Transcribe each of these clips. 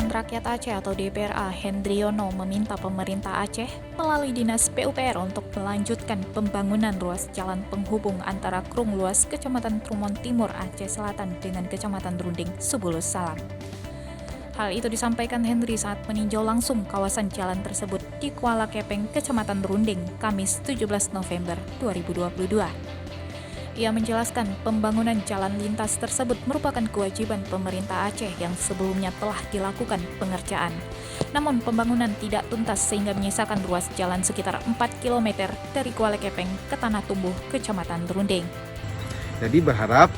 Perwakilan Rakyat Aceh atau DPRA Hendriono meminta pemerintah Aceh melalui Dinas PUPR untuk melanjutkan pembangunan ruas jalan penghubung antara Krung Luas, Kecamatan Trumon Timur, Aceh Selatan dengan Kecamatan Runding, Subulus Salam. Hal itu disampaikan Henry saat meninjau langsung kawasan jalan tersebut di Kuala Kepeng, Kecamatan Runding, Kamis 17 November 2022. Ia menjelaskan pembangunan jalan lintas tersebut merupakan kewajiban pemerintah Aceh yang sebelumnya telah dilakukan pengerjaan. Namun pembangunan tidak tuntas sehingga menyisakan ruas jalan sekitar 4 km dari Kuala Kepeng ke Tanah Tumbuh, Kecamatan Runding. Jadi berharap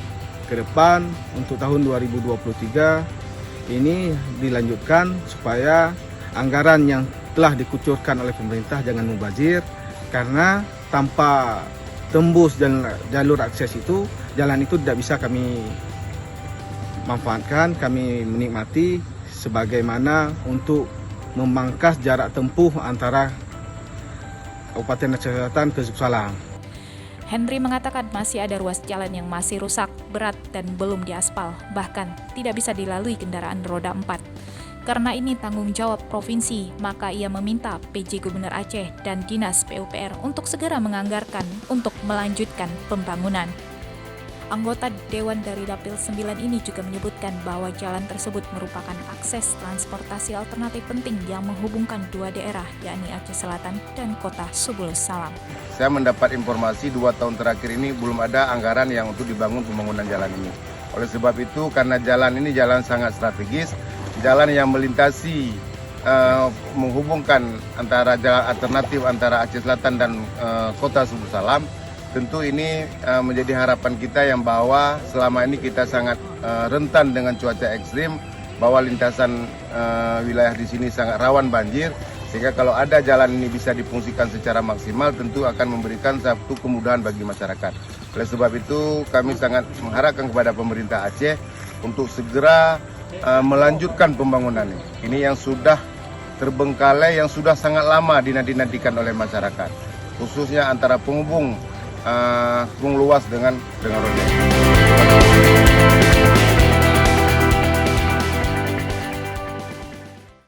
ke depan untuk tahun 2023 ini dilanjutkan supaya anggaran yang telah dikucurkan oleh pemerintah jangan mubazir, karena tanpa tembus dan jalur akses itu, jalan itu tidak bisa kami manfaatkan, kami menikmati sebagaimana untuk memangkas jarak tempuh antara Kabupaten Aceh Selatan ke Subsalam. Henry mengatakan masih ada ruas jalan yang masih rusak, berat, dan belum diaspal, bahkan tidak bisa dilalui kendaraan roda 4. Karena ini tanggung jawab provinsi, maka ia meminta PJ Gubernur Aceh dan Dinas PUPR untuk segera menganggarkan untuk melanjutkan pembangunan. Anggota Dewan dari Dapil 9 ini juga menyebutkan bahwa jalan tersebut merupakan akses transportasi alternatif penting yang menghubungkan dua daerah, yakni Aceh Selatan dan kota Subulus Salam. Saya mendapat informasi 2 tahun terakhir ini belum ada anggaran yang untuk dibangun pembangunan jalan ini. Oleh sebab itu, karena jalan ini jalan sangat strategis, jalan yang melintasi menghubungkan antara jalan alternatif antara Aceh Selatan dan kota Subulus Salam, tentu ini menjadi harapan kita yang bahwa selama ini kita sangat rentan dengan cuaca ekstrim, bahwa lintasan wilayah di sini sangat rawan banjir, sehingga kalau ada jalan ini bisa difungsikan secara maksimal tentu akan memberikan satu kemudahan bagi masyarakat. Oleh sebab itu kami sangat mengharapkan kepada pemerintah Aceh untuk segera melanjutkan pembangunan ini. Ini yang sudah terbengkalai, yang sudah sangat lama dinantikan oleh masyarakat, khususnya antara penghubung Krung Luas dengan Runding.